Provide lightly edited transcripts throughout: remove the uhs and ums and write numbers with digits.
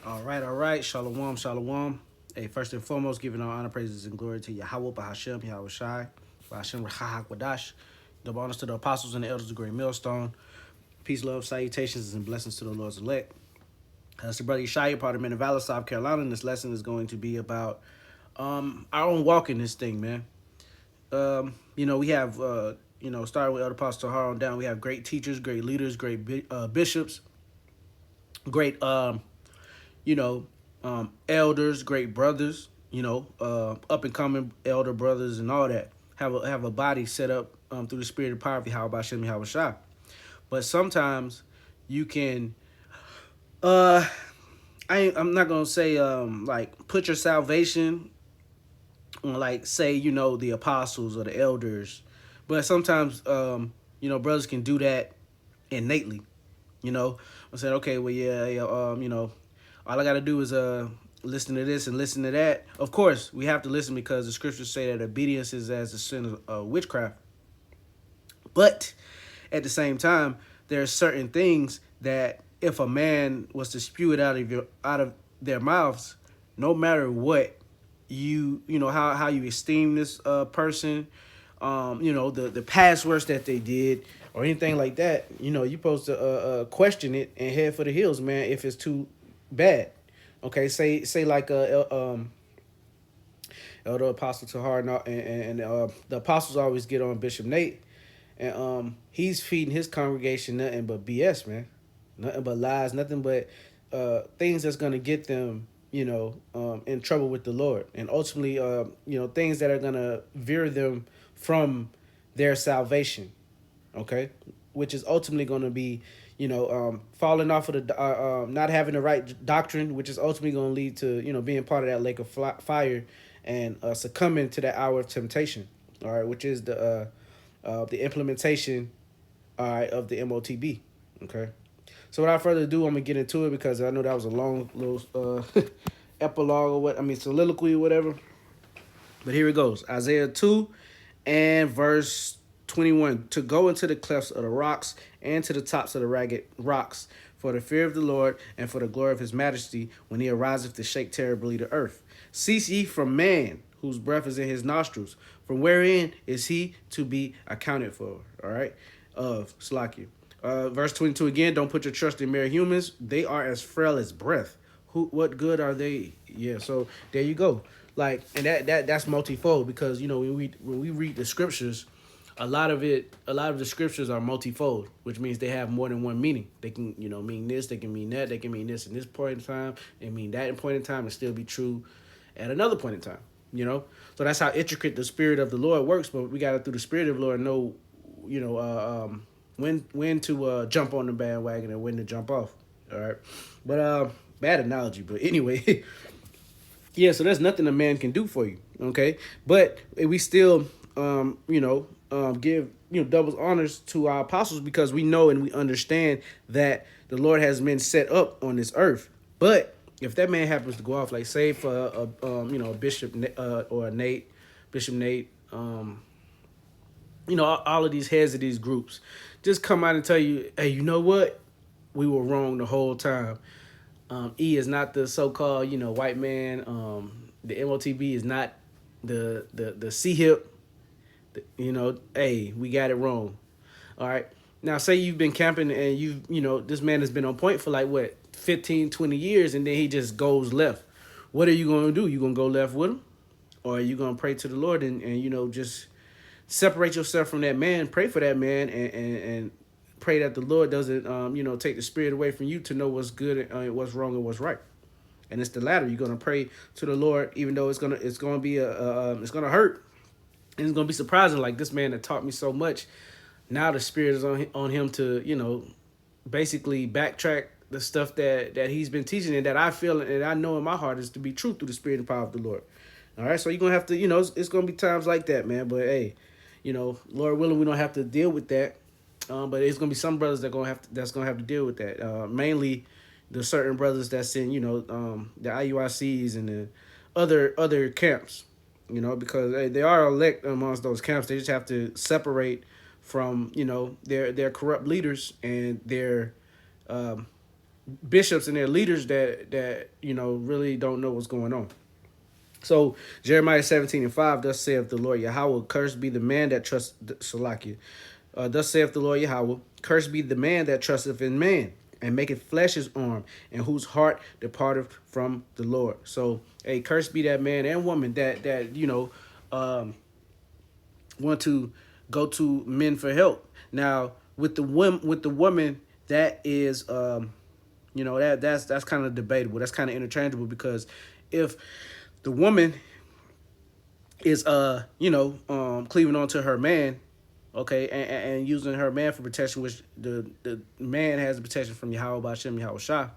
All right. Shalom, shalom. Hey, first and foremost, giving all honor, praises, and glory to Yahweh, Bahashem, Yahweh Shai, Bahashem, Rahahak, Wadash. Double honors to the apostles and the elders of the great millstone. Peace, love, salutations, and blessings to the Lord's elect. It's your brother Yeshaya, part of Men of Valor, South Carolina. And this lesson is going to be about our own walk in this thing, man. We have, starting with Elder Apostle Tahar on down, we have great teachers, great leaders, great bishops, great elders, great brothers, up and coming elder brothers and all that have a body set up through the spirit of power of Yahweh Shem Yahweh Shah. But sometimes you can, uh, I'm not gonna say like put your salvation on like say the apostles or the elders, but sometimes brothers can do that innately. I'm saying okay, well yeah, all I got to do is listen to this and listen to that. Of course, we have to listen because the scriptures say that obedience is as the sin of witchcraft. But at the same time, there are certain things that if a man was to spew it out of their mouths, no matter what how you esteem this person, the past works that they did or anything like that, you're supposed to question it and head for the hills, man, if it's too bad. Okay, say like Elder Apostle Tahar and the apostles always get on Bishop Nate, and he's feeding his congregation nothing but BS, man, nothing but lies, nothing but things that's gonna get them, in trouble with the Lord, and ultimately, things that are gonna veer them from their salvation. Okay, which is ultimately going to be, falling off of the, not having the right doctrine, which is ultimately going to lead to, being part of that lake of fire and succumbing to that hour of temptation. All right, which is the implementation, all right, of the MOTB. Okay, so without further ado, I'm gonna get into it because I know that was a long little epilogue or soliloquy or whatever. But here it goes. Isaiah 2 and verse 21. To go into the clefts of the rocks and to the tops of the ragged rocks for the fear of the Lord and for the glory of his majesty when he ariseth to shake terribly the earth. Cease ye from man, whose breath is in his nostrils, from wherein is he to be accounted for. All right. Of Slakia. Verse 22 again, don't put your trust in mere humans. They are as frail as breath. What good are they? Yeah, so there you go. Like, and that's multifold because when we read the scriptures, a lot of the scriptures are multifold, which means they have more than one meaning. They can mean this, they can mean that, they can mean this in this point in time, and mean that in point in time, and still be true at another point in time. So that's how intricate the spirit of the Lord works. But we got to, through the spirit of the Lord, know when to jump on the bandwagon and when to jump off. All right, but bad analogy, but anyway. Yeah, so there's nothing a man can do for you, okay? But we still, give double honors to our apostles because we know and we understand that the Lord has been set up on this earth. But if that man happens to go off, like say for a bishop or a Nate, Bishop Nate, all of these heads of these groups, just come out and tell you, hey, you know what? We were wrong the whole time. E is not the so-called, white man. The MOTB is not the C hip. Hey, we got it wrong. All right. Now, say you've been camping and this man has been on point for like what 15, 20 years, and then he just goes left. What are you gonna do? You gonna go left with him, or are you gonna pray to the Lord and just separate yourself from that man, pray for that man, and pray that the Lord doesn't, take the spirit away from you to know what's good, and what's wrong, and what's right. And it's the latter. You're gonna pray to the Lord, even though it's gonna be it's gonna hurt, and it's gonna be surprising. Like this man that taught me so much, now the spirit is on him to basically backtrack the stuff that he's been teaching and that I feel and I know in my heart is to be true through the spirit and power of the Lord. All right, so you're gonna have to, it's gonna be times like that, man. But hey, Lord willing, we don't have to deal with that. But it's gonna be some brothers that's gonna have to deal with that. Mainly the certain brothers that's in the IUICs and the other camps. Because they are elect amongst those camps. They just have to separate from their corrupt leaders and their bishops and their leaders that really don't know what's going on. So Jeremiah 17:5, thus saith the Lord Yahweh, cursed be the man that trusts Salakia. Thus saith the Lord Yahweh, cursed be the man that trusteth in man, and maketh flesh his arm, and whose heart departeth from the Lord. So, hey, cursed be that man and woman that want to go to men for help. Now, with the woman, that is that's kind of debatable. That's kind of interchangeable, because if the woman is cleaving on to her man, okay, and using her man for protection, which the man has the protection from Yahweh Bashem Yahweh Shah,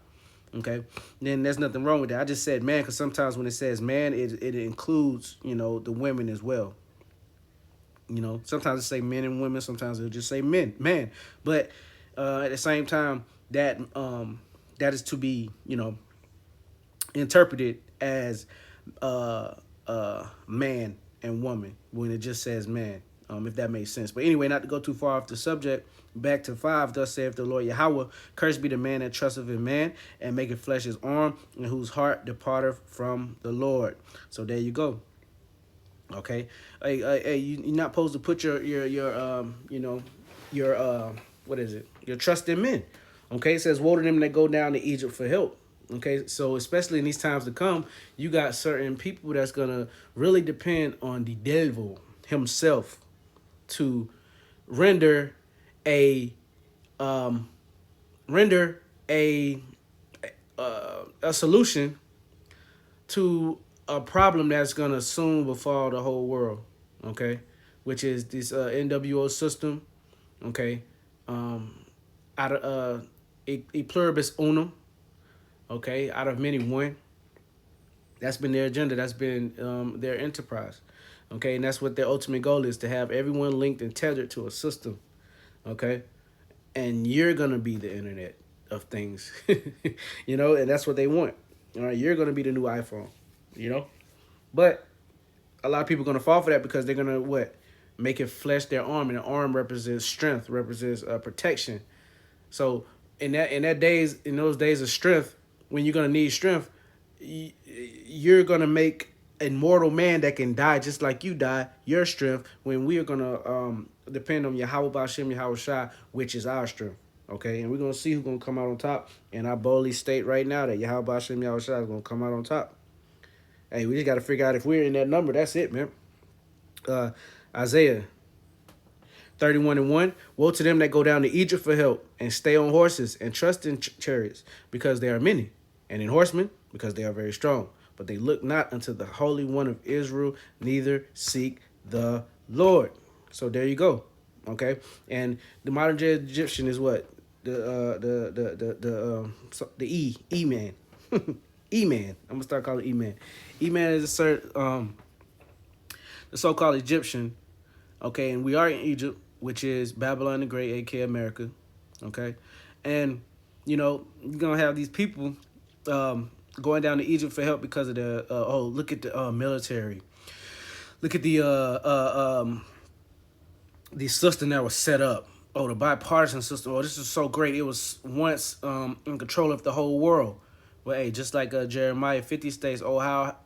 okay, then there's nothing wrong with that. I just said man because sometimes when it says man, it includes the women as well. Sometimes it say men and women, sometimes it'll just say men, man. But at the same time, that is to be interpreted as man and woman when it just says man, if that makes sense. But anyway, not to go too far off the subject, back to 5, thus saith the Lord Yahweh, cursed be the man that trusteth in man, and maketh flesh his arm, and whose heart departeth from the Lord. So there you go. Okay, hey, you're not supposed to put your what is it? Your trust in men. Okay, it says, woe to them that go down to Egypt for help. Okay, so especially in these times to come, you got certain people that's gonna really depend on the devil himself to render a um render a solution to a problem that's gonna soon befall the whole world. Okay, which is this NWO system. Okay, out of e pluribus unum. Okay, out of many one. That's been their agenda. That's been their enterprise. Okay, and that's what their ultimate goal is, to have everyone linked and tethered to a system. Okay, and you're gonna be the internet of things, and that's what they want. All right, you're gonna be the new iPhone, but a lot of people are gonna fall for that because they're gonna make it flesh their arm, and the arm represents strength, represents protection. So in those days of strength, when you're gonna need strength, you're gonna make a mortal man that can die just like you die your strength, when we are gonna depend on Yahweh Bashem Yahweh Shai, which is our strength. Okay, and we're gonna see who's gonna come out on top. And I boldly state right now that Yahweh Bashem Yahweh Shai is gonna come out on top. Hey, we just gotta figure out if we're in that number. That's it, man. Isaiah 31:1. Woe to them that go down to Egypt for help, and stay on horses, and trust in chariots, because they are many, and in horsemen, because they are very strong. But they look not unto the Holy One of Israel, neither seek the Lord. So there you go. Okay, and the modern day Egyptian is what? The E man. E man. I'm gonna start calling E man. E man is the so-called Egyptian. Okay, and we are in Egypt, which is Babylon the Great, aka America. Okay, and you're gonna have these people going down to Egypt for help because of the look at the military, look at the system that was set up. Oh, the bipartisan system. Oh, this is so great. It was once in control of the whole world. Well, hey, just like Jeremiah 50 states, how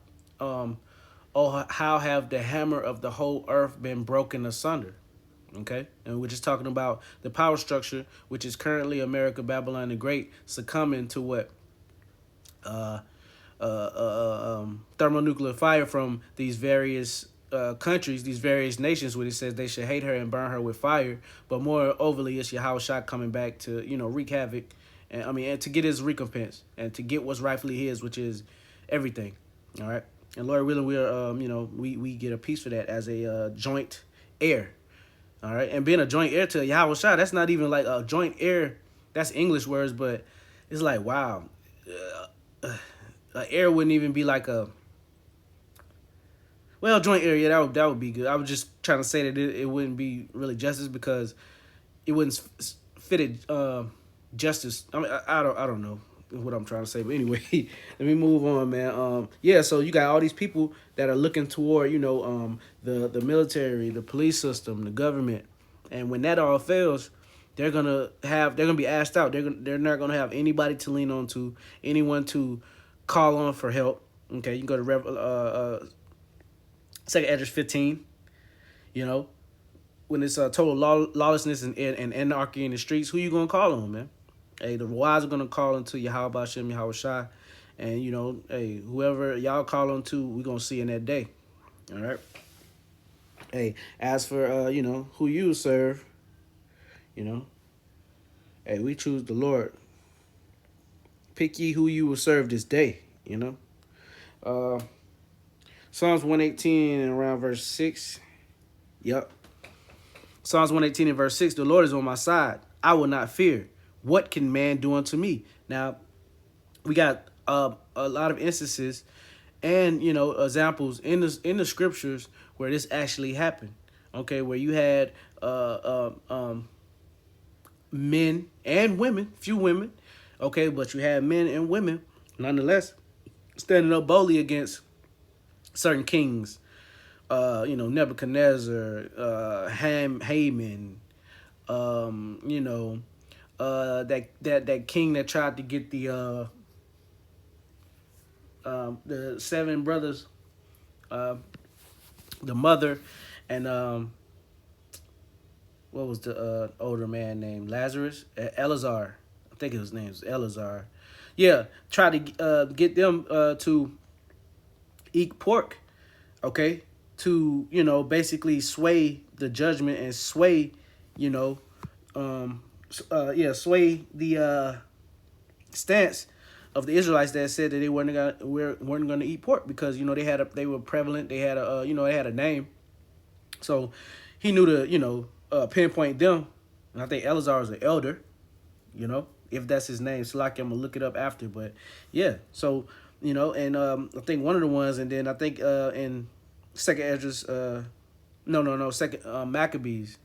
have the hammer of the whole earth been broken asunder? Okay, and we're just talking about the power structure, which is currently America, Babylon the Great, succumbing to what? Thermonuclear fire from these various countries, these various nations, where it says they should hate her and burn her with fire. But more overly, it's Yahweh Shah coming back to wreak havoc, and to get his recompense and to get what's rightfully his, which is everything. All right, and Lord willing, we are we get a piece for that as a joint heir. All right, and being a joint heir to Yahweh Shah, that's not even like a joint heir. That's English words, but it's like, wow, an heir wouldn't even be like a joint heir. Yeah, that would be good. I was just trying to say that it wouldn't be really justice, because it wouldn't fit justice. I mean, I don't know what I'm trying to say, but anyway, let me move on, man. Yeah, so you got all these people that are looking toward, the military, the police system, the government, and when that all fails, they're gonna be asked out. They're not gonna have anybody to lean on to, anyone to call on for help. Okay, you can go to Second Esdras 15. You know, when it's total lawlessness and anarchy in the streets, who you gonna call on, man? Hey, the wise are gonna call into Yahweh Shem Yahweh Shai, and you know, hey, whoever y'all call on to, we gonna see in that day. All right. Hey, as for you know, who you serve, you know, hey, we choose the Lord. Pick ye who you will serve this day. You know, Psalms 118 and around verse 6. Yep. Psalms 118 and verse 6. The Lord is on my side. I will not fear. What can man do unto me? Now, we got a lot of instances and you know examples in the scriptures where this actually happened. Okay, where you had men and women, few women, okay, but you had men and women nonetheless standing up boldly against certain kings. You know, Nebuchadnezzar, Haman, you know, that king that tried to get the seven brothers, the mother, and what was the older man named? Lazarus, Eleazar. I think his name is Eleazar. Yeah, tried to get them to eat pork. Okay, to you know basically sway the judgment and sway, you know, sway the stance of the Israelites that said that they weren't gonna eat pork because you know they were prevalent. They had a you know they had a name, so he knew to you know pinpoint them. And I think Eleazar was an elder, you know, if that's his name. So like I'm gonna look it up after, but yeah. So you know, and I think one of the ones, and then I think in Second Esdras, Second Maccabees,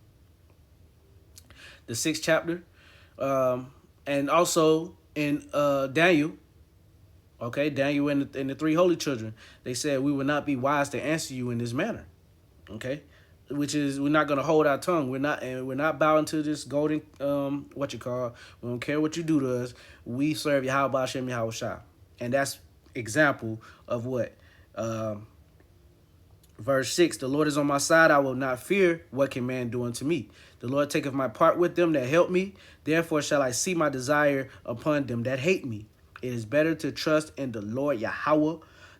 the 6th chapter, and also in Daniel. Okay, Daniel and the three holy children, they said we will not be wise to answer you in this manner. Okay, which is we're not gonna hold our tongue. We're not bowing to this golden what you call. We don't care what you do to us. We serve Yahweh Hashem Yahweh Shai, and that's example of what. Verse 6, the Lord is on my side, I will not fear. What can man do unto me? The Lord taketh my part with them that help me. Therefore shall I see my desire upon them that hate me. It is better to trust in the Lord Yahweh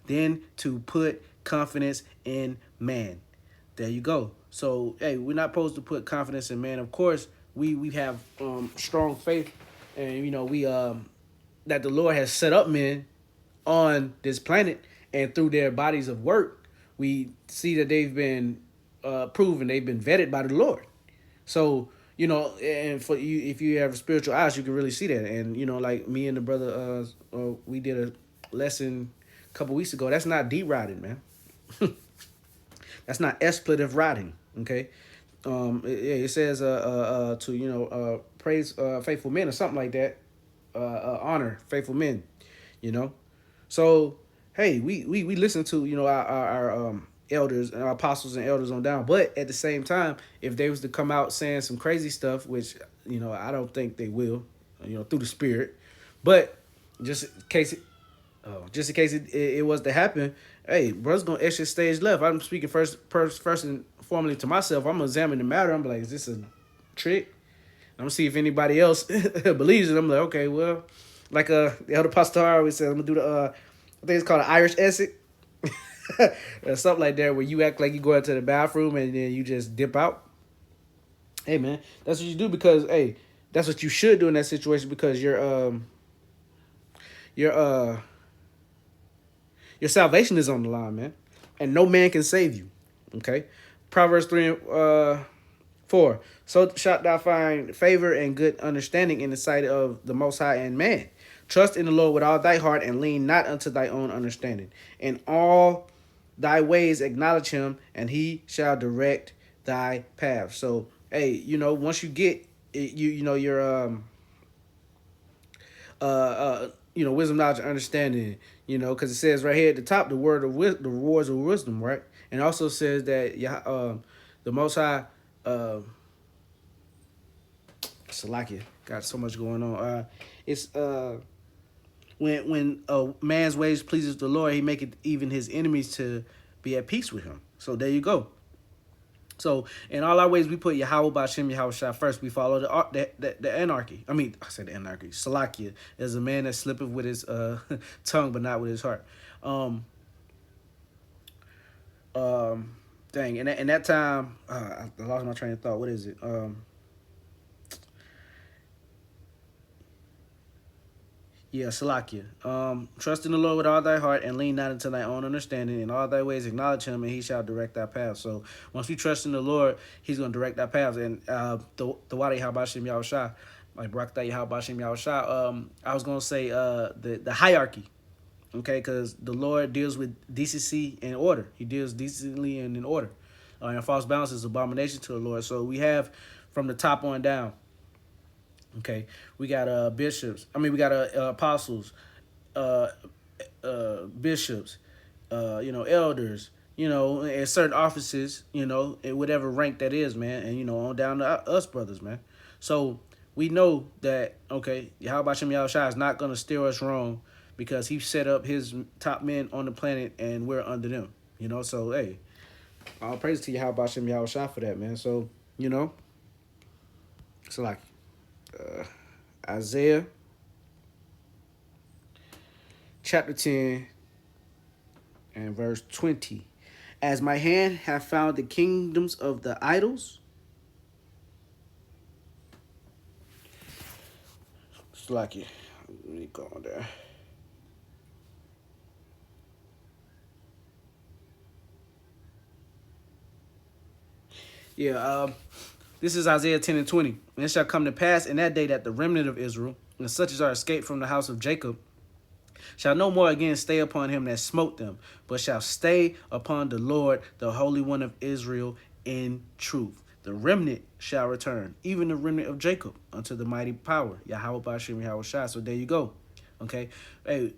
than to put confidence in man. There you go. So, hey, we're not supposed to put confidence in man. Of course, we have strong faith, and you know we that the Lord has set up men on this planet, and through their bodies of work, we see that they've been proven, they've been vetted by the Lord. So, you know, and for you, if you have spiritual eyes, you can really see that. And, you know, like me and the brother, we did a lesson a couple weeks ago. That's not deep riding, man. That's not expletive riding, okay? It says to, you know, praise faithful men or something like that. Honor faithful men, you know? So, hey, we listen to, you know, our elders and our apostles and elders on down. But at the same time, if they was to come out saying some crazy stuff, which, you know, I don't think they will, you know, through the spirit. But just in case it was to happen, hey, bro's gonna exit stage left. I'm speaking first and formally to myself. I'm gonna examine the matter. I'm like, is this a trick? I'm gonna see if anybody else believes it. I'm like, okay, well, like the elder pastor always said, I'm gonna do the I think it's called an Irish exit. Or something like that, where you act like you go into the bathroom and then you just dip out. Hey man, that's what you do because hey, that's what you should do in that situation because your salvation is on the line, man, and no man can save you. Okay, Proverbs 3 and 4. So shalt thou find favor and good understanding in the sight of the Most High and man. Trust in the Lord with all thy heart and lean not unto thy own understanding. In all thy ways acknowledge him, and he shall direct thy path. So, hey, you know, once you get you know your you know, wisdom, knowledge, and understanding, you know, because it says right here at the top the the rewards of wisdom, right? And it also says that the Most High Salakia got so much going on. It's when a man's ways pleases the Lord, he maketh even his enemies to be at peace with him. So there you go. So in all our ways, we put Yahweh Ba'Shem Yahweh Shah first. We follow the anarchy. I mean, I said the anarchy. Salakia is a man that slippeth with his tongue, but not with his heart. Dang. And that time, I lost my train of thought. What is it? Yeah, Salakia. Trust in the Lord with all thy heart and lean not into thy own understanding. In all thy ways acknowledge him, and he shall direct thy path. So once we trust in the Lord, he's going to direct our paths. And the Wadi Habashim Yahushua, like Barakatah Habashim Yahushua, I was going to say the hierarchy, okay? Because the Lord deals with decency and order. He deals decently and in order. And false balance is abomination to the Lord. So we have from the top on down. Okay, we got bishops. I mean, we got apostles, bishops, elders. In certain offices. In whatever rank that is, man, and on down to us brothers, man. So we know that Yahweh Shem Yahushua is not gonna steer us wrong because he set up his top men on the planet and we're under them. So hey, all praise to Yahweh Shem Yahushua for that, man. So it's like. Isaiah chapter 10 and verse 20. As my hand hath found the kingdoms of the idols. It's like it. Let me go on there. Yeah, this is Isaiah 10 and 20. And it shall come to pass in that day that the remnant of Israel, and such as are escaped from the house of Jacob, shall no more again stay upon him that smote them, but shall stay upon the Lord, the Holy One of Israel, in truth. The remnant shall return, even the remnant of Jacob, unto the mighty power. Yahweh Ba'Shem Yahweh Shah. So there you go. Okay? Hey,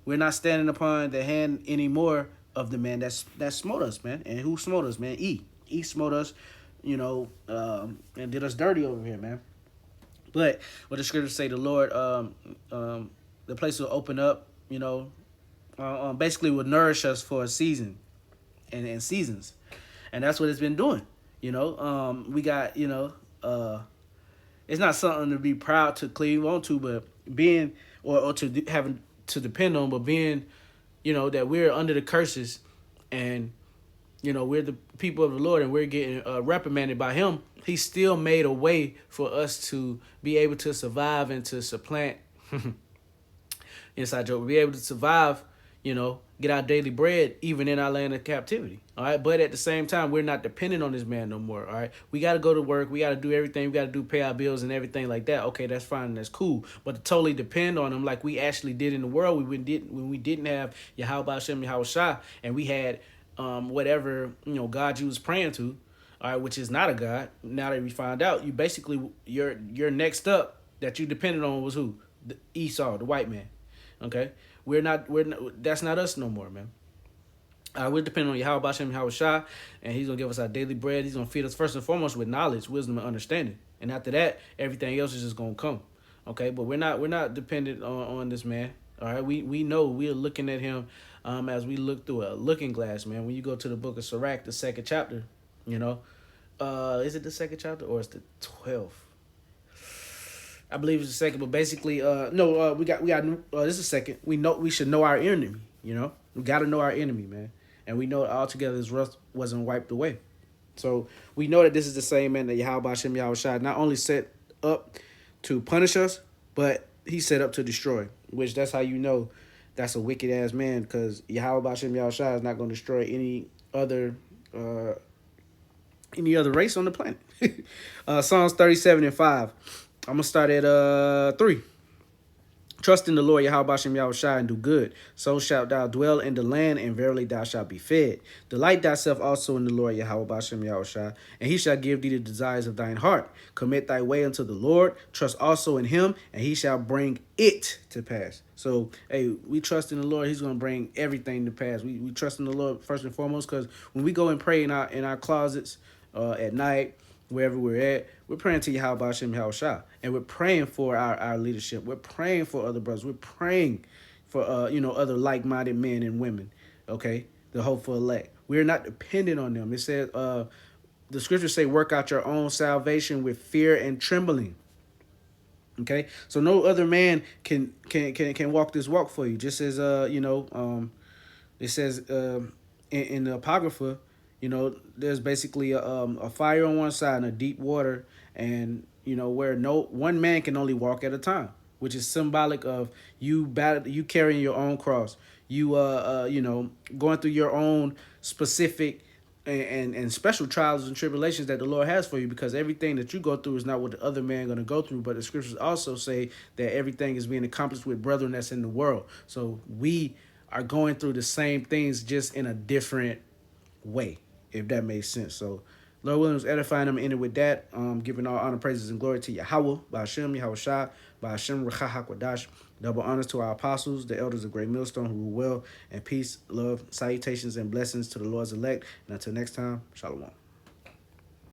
we're not standing upon the hand anymore of the man that smote us, man. And who smote us, man? E smote us. And did us dirty over here, man. But what the scriptures say, the Lord, the place will open up, basically will nourish us for a season and seasons. And that's what it's been doing. We got, it's not something to be proud to cleave on to, but being, or to having to depend on, but being, that we're under the curses and, we're the people of the Lord and we're getting reprimanded by him. He still made a way for us to be able to survive and to supplant inside joke. Be able to survive, get our daily bread even in our land of captivity. All right. But at the same time, we're not dependent on this man no more. All right. We got to go to work. We got to do everything. We got to pay our bills and everything like that. Okay, that's fine. That's cool. But to totally depend on him like we actually did in the world, when we didn't have Yahweh Hashem Yahweh Shah and we had whatever God you was praying to, all right, which is not a God. Now that we find out, you basically your next up that you depended on was who? Esau, the white man. Okay, we're not. That's not us no more, man. We're depending on Yahweh Bashem Yahweh Shah, and he's gonna give us our daily bread. He's gonna feed us first and foremost with knowledge, wisdom, and understanding. And after that, everything else is just gonna come. Okay, but we're not dependent on this man. All right, we know we are looking at him as we look through a looking glass, man. When you go to the book of Sirach, the 2nd chapter, is it the 2nd chapter or it's the 12th? I believe it's the 2nd, but basically, no, we got this is 2nd. We should know our enemy. We got to know our enemy, man, and we know altogether his wrath wasn't wiped away. So we know that this is the same man that Yahweh Hashem Yahweh Shai not only set up to punish us, but he set up to destroy. Which that's how you know that's a wicked ass man, because Yahweh Hashem Yahweh Shai is not going to destroy any other race on the planet. Psalms 37 and 5. I'm going to start at 3. Trust in the Lord Yahweh Bashem Yahweh Shai and do good. So shalt thou dwell in the land, and verily thou shalt be fed. Delight thyself also in the Lord Yahweh Bashem Yahweh Shai, and he shall give thee the desires of thine heart. Commit thy way unto the Lord. Trust also in him, and he shall bring it to pass. So, hey, we trust in the Lord. He's going to bring everything to pass. We trust in the Lord first and foremost, because when we go and pray in our closets at night, wherever we're at, we're praying to Yahweh Hashem Yahushua. And we're praying for our leadership. We're praying for other brothers. We're praying for other like-minded men and women. Okay? The hopeful elect. We're not dependent on them. It says the scriptures say, work out your own salvation with fear and trembling. Okay? So no other man can walk this walk for you. Just as it says in the Apocrypha, there's basically a fire on one side and a deep water, and where no one man can only walk at a time, which is symbolic of you carrying your own cross, you going through your own specific and special trials and tribulations that the Lord has for you, because everything that you go through is not what the other man going to go through. But the scriptures also say that everything is being accomplished with brethren that's in the world. So we are going through the same things, just in a different way, if that makes sense. So Lord Williams edifying them, ended with that. Giving all honor, praises, and glory to Yahweh, Ba'ashem, Yahweh Shai, Ba'ashem, Rechah HaKodash. Double honors to our apostles, the elders of Great Millstone, who rule well, and peace, love, salutations, and blessings to the Lord's elect. And until next time, Shalom.